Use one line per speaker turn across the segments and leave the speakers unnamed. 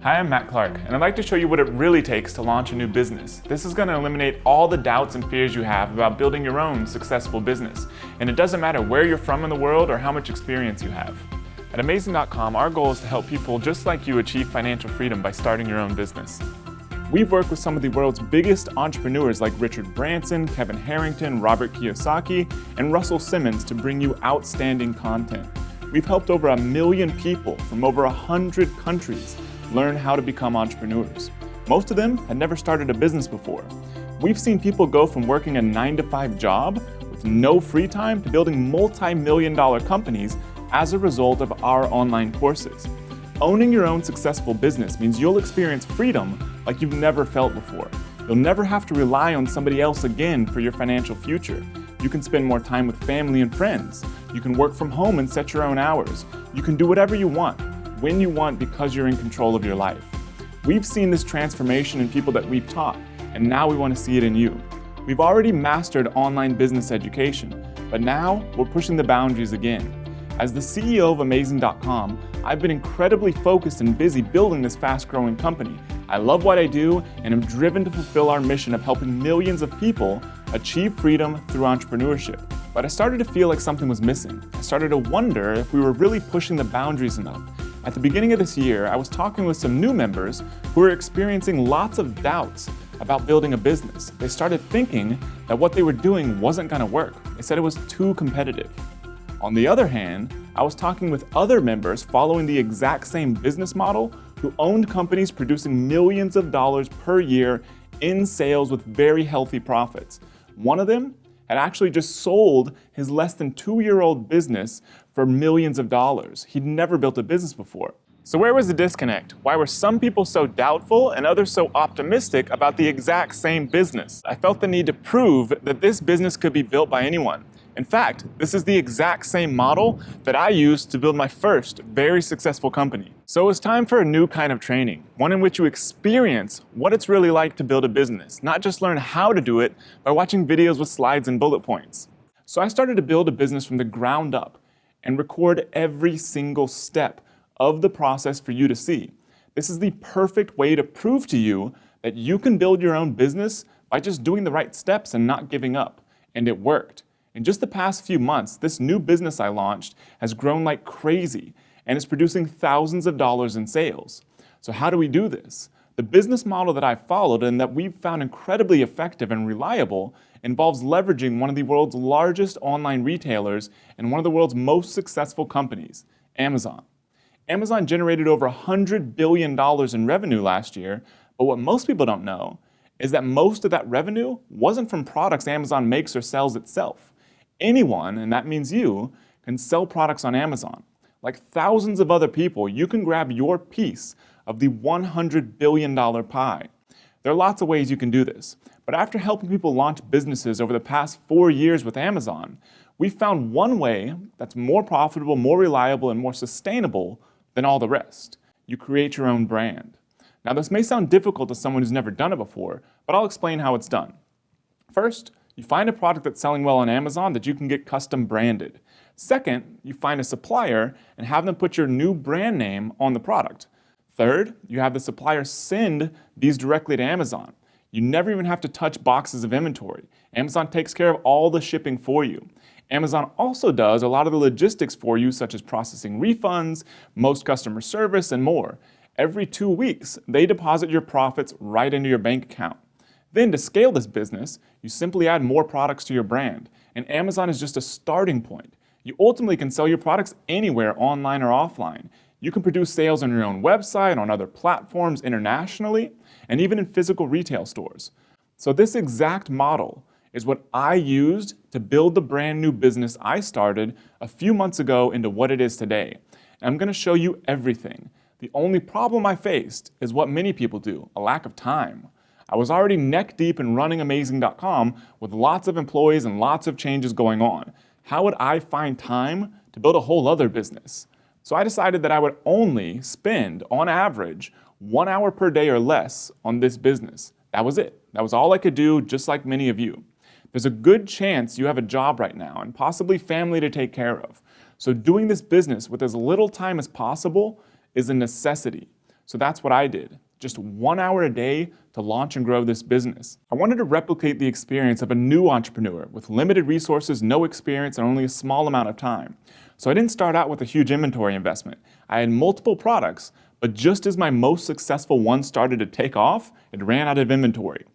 Hi, I'm Matt Clark, and I'd like to show you what it really takes to launch a new business. This is going to eliminate all the doubts and fears you have about building your own successful business. And it doesn't matter where you're from in the world or how much experience you have. At Amazing.com, our goal is to help people just like you achieve financial freedom by starting your own business. We've worked with some of the world's biggest entrepreneurs like Richard Branson, Kevin Harrington, Robert Kiyosaki, and Russell Simmons to bring you outstanding content. We've helped over 1 million people from over 100 countries learn how to become entrepreneurs. Most of them had never started a business before. We've seen people go from working a 9-to-5 job with no free time to building multi-million-dollar companies as a result of our online courses. Owning your own successful business means you'll experience freedom like you've never felt before. You'll never have to rely on somebody else again for your financial future. You can spend more time with family and friends. You can work from home and set your own hours. You can do whatever you want, when you want, because you're in control of your life. We've seen this transformation in people that we've taught, and now we want to see it in you. We've already mastered online business education, but now we're pushing the boundaries again. As the CEO of Amazing.com, I've been incredibly focused and busy building this fast-growing company. I love what I do, and am driven to fulfill our mission of helping millions of people achieve freedom through entrepreneurship. But I started to feel like something was missing. I started to wonder if we were really pushing the boundaries enough. At the beginning of this year, I was talking with some new members who were experiencing lots of doubts about building a business. They started thinking that what they were doing wasn't going to work. They said it was too competitive. On the other hand, I was talking with other members following the exact same business model who owned companies producing millions of dollars per year in sales with very healthy profits. One of them had actually just sold his less than 2-year-old business for millions of dollars. He'd never built a business before. So where was the disconnect? Why were some people so doubtful and others so optimistic about the exact same business? I felt the need to prove that this business could be built by anyone. In fact, this is the exact same model that I used to build my first very successful company. So it was time for a new kind of training, one in which you experience what it's really like to build a business, not just learn how to do it by watching videos with slides and bullet points. So I started to build a business from the ground up and record every single step of the process for you to see. This is the perfect way to prove to you that you can build your own business by just doing the right steps and not giving up. And it worked. In just the past few months, this new business I launched has grown like crazy and is producing thousands of dollars in sales. So how do we do this? The business model that I followed and that we've found incredibly effective and reliable involves leveraging one of the world's largest online retailers and one of the world's most successful companies, Amazon. Amazon generated over $100 billion in revenue last year, but what most people don't know is that most of that revenue wasn't from products Amazon makes or sells itself. Anyone, and that means you, can sell products on Amazon. Like thousands of other people, you can grab your piece of the $100 billion pie. There are lots of ways you can do this, but after helping people launch businesses over the past 4 years with Amazon, we found one way that's more profitable, more reliable, and more sustainable than all the rest. You create your own brand. Now, this may sound difficult to someone who's never done it before, but I'll explain how it's done. First, you find a product that's selling well on Amazon that you can get custom branded. Second, you find a supplier and have them put your new brand name on the product. Third, you have the supplier send these directly to Amazon. You never even have to touch boxes of inventory. Amazon takes care of all the shipping for you. Amazon also does a lot of the logistics for you, such as processing refunds, most customer service, and more. Every 2 weeks, they deposit your profits right into your bank account. Then to scale this business, you simply add more products to your brand, and Amazon is just a starting point. You ultimately can sell your products anywhere, online or offline. You can produce sales on your own website, on other platforms, internationally, and even in physical retail stores. So this exact model is what I used to build the brand new business I started a few months ago into what it is today. And I'm going to show you everything. The only problem I faced is what many people do, a lack of time. I was already neck deep in running Amazing.com with lots of employees and lots of changes going on. How would I find time to build a whole other business? So I decided that I would only spend, on average, 1 hour per day or less on this business. That was it. That was all I could do, just like many of you. There's a good chance you have a job right now and possibly family to take care of. So doing this business with as little time as possible is a necessity. So that's what I did. Just 1 hour a day to launch and grow this business. I wanted to replicate the experience of a new entrepreneur with limited resources, no experience, and only a small amount of time. So I didn't start out with a huge inventory investment. I had multiple products, but just as my most successful one started to take off, it ran out of inventory.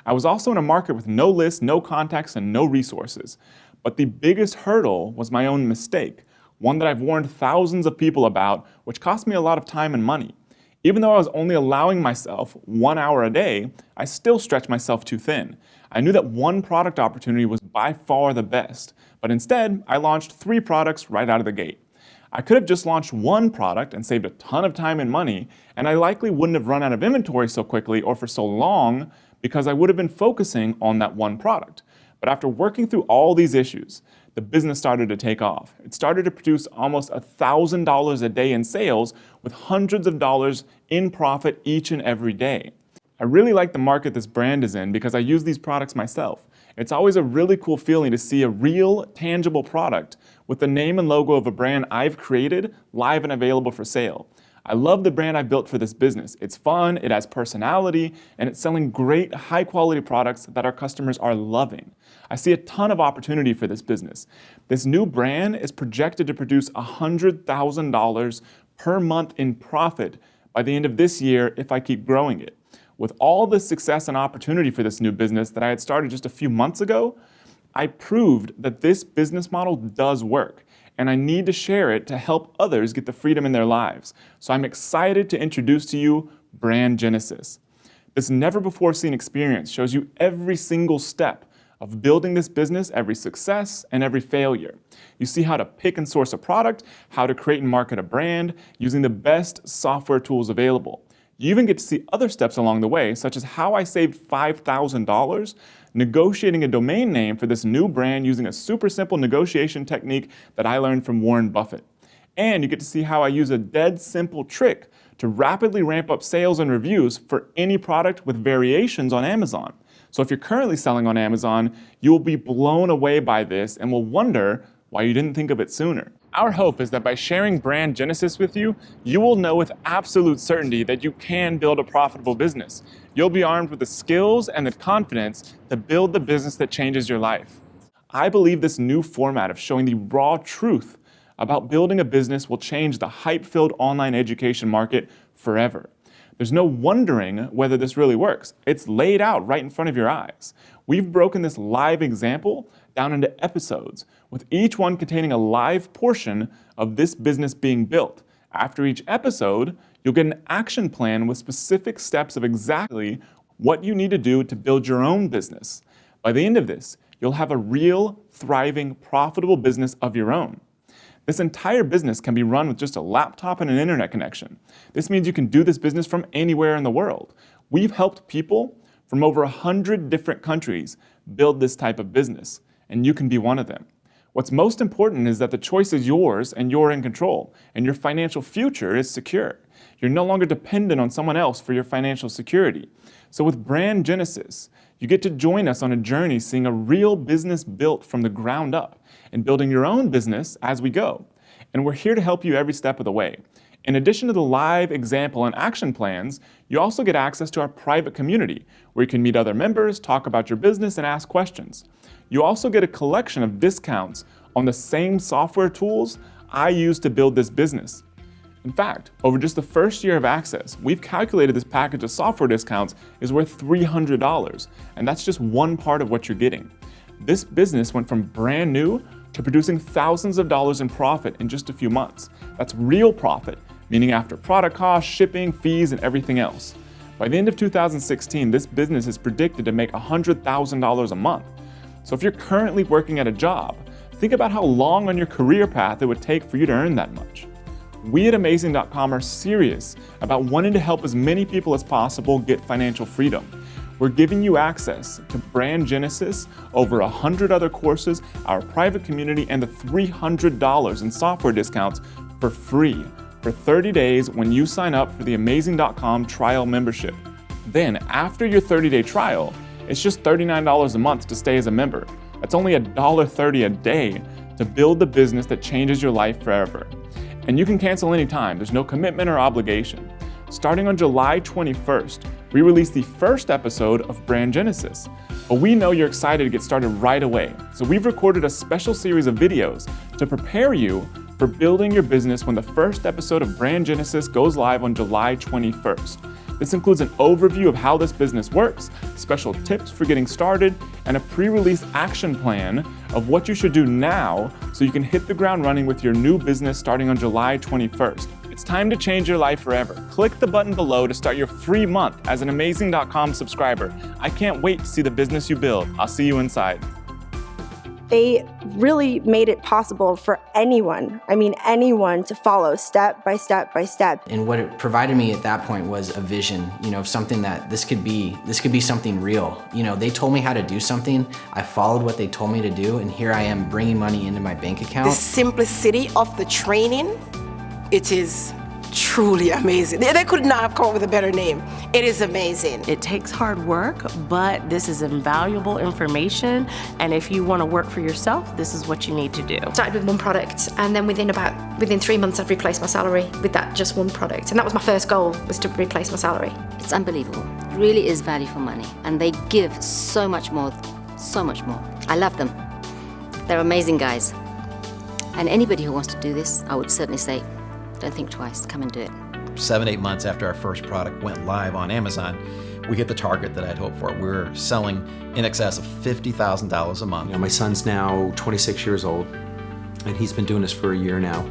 I was also in a market with no lists, no contacts, and no resources. But the biggest hurdle was my own mistake, one that I've warned thousands of people about, which cost me a lot of time and money. Even though I was only allowing myself 1 hour a day, I still stretched myself too thin. I knew that one product opportunity was by far the best, but instead, I launched 3 products right out of the gate. I could have just launched one product and saved a ton of time and money, and I likely wouldn't have run out of inventory so quickly or for so long because I would have been focusing on that one product. But after working through all these issues, the business started to take off. It started to produce almost $1,000 a day in sales with hundreds of dollars in profit each and every day. I really like the market this brand is in because I use these products myself. It's always a really cool feeling to see a real, tangible product with the name and logo of a brand I've created live and available for sale. I love the brand I built for this business. It's fun, it has personality, and it's selling great, high-quality products that our customers are loving. I see a ton of opportunity for this business. This new brand is projected to produce $100,000 per month in profit by the end of this year if I keep growing it. With all the success and opportunity for this new business that I had started just a few months ago, I proved that this business model does work, and I need to share it to help others get the freedom in their lives. So I'm excited to introduce to you Brand Genesis. This never-before-seen experience shows you every single step of building this business, every success and every failure. You see how to pick and source a product, how to create and market a brand, using the best software tools available. You even get to see other steps along the way, such as how I saved $5,000 negotiating a domain name for this new brand using a super simple negotiation technique that I learned from Warren Buffett. And you get to see how I use a dead simple trick to rapidly ramp up sales and reviews for any product with variations on Amazon. So if you're currently selling on Amazon, you will be blown away by this and will wonder why you didn't think of it sooner. Our hope is that by sharing Brand Genesis with you, you will know with absolute certainty that you can build a profitable business. You'll be armed with the skills and the confidence to build the business that changes your life. I believe this new format of showing the raw truth about building a business will change the hype-filled online education market forever. There's no wondering whether this really works. It's laid out right in front of your eyes. We've broken this live example down into episodes, with each one containing a live portion of this business being built. After each episode, you'll get an action plan with specific steps of exactly what you need to do to build your own business. By the end of this, you'll have a real, thriving, profitable business of your own. This entire business can be run with just a laptop and an internet connection. This means you can do this business from anywhere in the world. We've helped people from over 100 different countries build this type of business, and you can be one of them. What's most important is that the choice is yours and you're in control, and your financial future is secure. You're no longer dependent on someone else for your financial security. So with Brand Genesis, you get to join us on a journey seeing a real business built from the ground up and building your own business as we go. And we're here to help you every step of the way. In addition to the live example and action plans, you also get access to our private community where you can meet other members, talk about your business, and ask questions. You also get a collection of discounts on the same software tools I use to build this business. In fact, over just the first year of access, we've calculated this package of software discounts is worth $300, and that's just one part of what you're getting. This business went from brand new to producing thousands of dollars in profit in just a few months. That's real profit, meaning after product costs, shipping, fees, and everything else. By the end of 2016, this business is predicted to make $100,000 a month. So if you're currently working at a job, think about how long on your career path it would take for you to earn that much. We at Amazing.com are serious about wanting to help as many people as possible get financial freedom. We're giving you access to Brand Genesis, over 100 other courses, our private community, and the $300 in software discounts for free for 30 days when you sign up for the Amazing.com trial membership. Then, after your 30-day trial, it's just $39 a month to stay as a member. That's only $1.30 a day to build the business that changes your life forever. And you can cancel anytime. There's no commitment or obligation. Starting on July 21st, we released the first episode of Brand Genesis. But we know you're excited to get started right away, so we've recorded a special series of videos to prepare you for building your business when the first episode of Brand Genesis goes live on July 21st. This includes an overview of how this business works, special tips for getting started, and a pre-release action plan of what you should do now so you can hit the ground running with your new business starting on July 21st. It's time to change your life forever. Click the button below to start your free month as an Amazing.com subscriber. I can't wait to see the business you build. I'll see you inside.
They really made it possible for anyone to follow step by step by step.
And what it provided me at that point was a vision, of something that this could be something real. They told me how to do something, I followed what they told me to do, and here I am bringing money into my bank account.
The simplicity of the training, it is truly amazing. They could not have come up with a better name. It is amazing.
It takes hard work, but this is invaluable information, and if you want to work for yourself, this is what you need to do.
Started with one product, and then within 3 months I'd replaced my salary with that just one product, and that was my first goal, was to replace my salary.
It's unbelievable. It really is value for money, and they give so much more, so much more. I love them. They're amazing guys. And anybody who wants to do this, I would certainly say, don't think twice, come and do it.
7-8 months after our first product went live on Amazon, we hit the target that I'd hoped for. We're selling in excess of $50,000 a month.
My son's now 26 years old, and he's been doing this for a year now.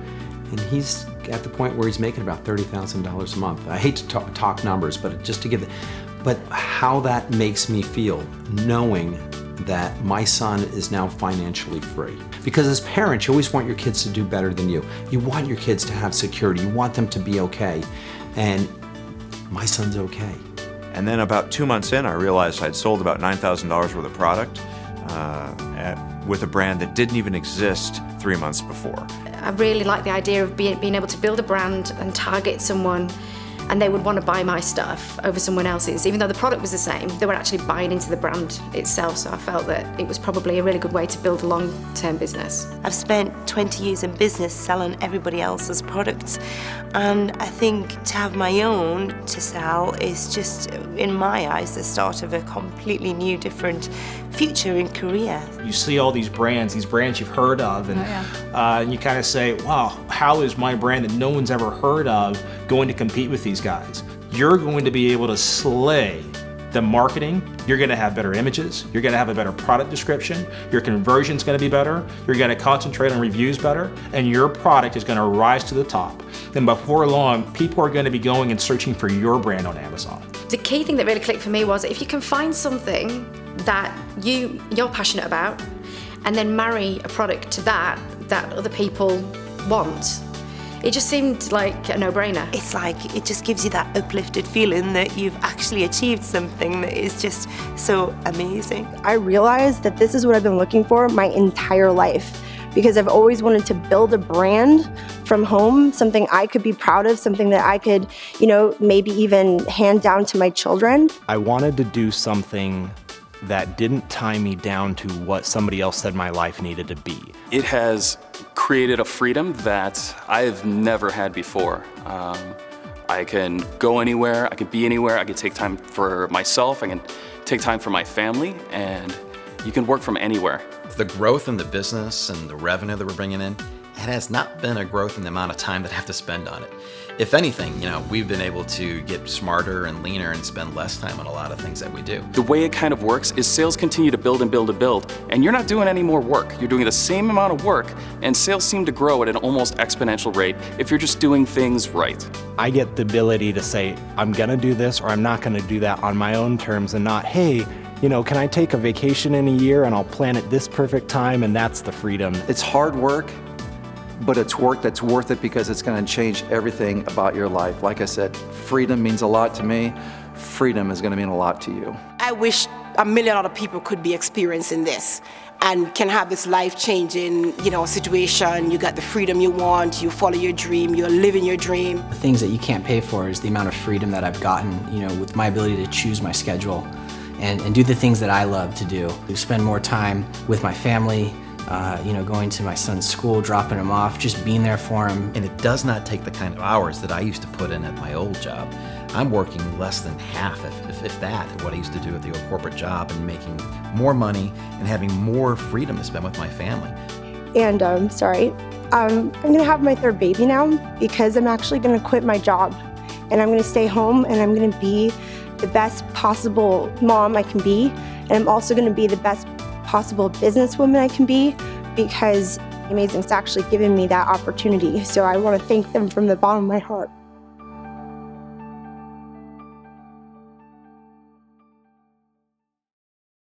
And he's at the point where he's making about $30,000 a month. I hate to talk numbers, but just to give but how that makes me feel, knowing that my son is now financially free. Because as parents, you always want your kids to do better than you. You want your kids to have security. You want them to be okay. And my son's okay.
And then about 2 months in, I realized I'd sold about $9,000 worth of product with a brand that didn't even exist 3 months before.
I really like the idea of being able to build a brand and target someone, and they would want to buy my stuff over someone else's. Even though the product was the same, they were actually buying into the brand itself, so I felt that it was probably a really good way to build a long-term business.
I've spent 20 years in business selling everybody else's products, and I think to have my own to sell is just, in my eyes, the start of a completely new, different future in career.
You see all these brands you've heard of, and you kind of say, wow, how is my brand that no one's ever heard of going to compete with these guys? You're going to be able to slay the marketing. You're going to have better images. You're going to have a better product description. Your conversion's going to be better. You're going to concentrate on reviews better, and your product is going to rise to the top. And before long, people are going to be going and searching for your brand on Amazon.
The key thing that really clicked for me was if you can find something that you're passionate about, and then marry a product to that other people want, it just seemed like a no-brainer.
It's like, it just gives you that uplifted feeling that you've actually achieved something that is just so amazing.
I realized that this is what I've been looking for my entire life, because I've always wanted to build a brand from home, something I could be proud of, something that I could, maybe even hand down to my children.
I wanted to do something that didn't tie me down to what somebody else said my life needed to be.
It has created a freedom that I've never had before. I can go anywhere, I can be anywhere, I can take time for myself, I can take time for my family, and you can work from anywhere.
The growth in the business and the revenue that we're bringing in, it has not been a growth in the amount of time that I have to spend on it. If anything, we've been able to get smarter and leaner and spend less time on a lot of things that we do.
The way it kind of works is sales continue to build and build and build, and you're not doing any more work. You're doing the same amount of work, and sales seem to grow at an almost exponential rate if you're just doing things right.
I get the ability to say, I'm gonna do this or I'm not gonna do that on my own terms, and not, hey, can I take a vacation in a year and I'll plan it this perfect time, and that's the freedom.
It's hard work, but it's work that's worth it because it's going to change everything about your life. Like I said, freedom means a lot to me. Freedom is going to mean a lot to you.
I wish a million other people could be experiencing this and can have this life-changing, situation. You got the freedom you want, you follow your dream, you're living your dream.
The things that you can't pay for is the amount of freedom that I've gotten, with my ability to choose my schedule and do the things that I love to do. To spend more time with my family, going to my son's school, dropping him off, just being there for him.
And it does not take the kind of hours that I used to put in at my old job. I'm working less than half, if that, of what I used to do at the old corporate job, and making more money and having more freedom to spend with my family.
And I'm gonna have my third baby now because I'm actually gonna quit my job and I'm gonna stay home and I'm gonna be the best possible mom I can be. And I'm also gonna be the best possible businesswoman I can be because Amazing's actually given me that opportunity. So I wanna thank them from the bottom of my heart.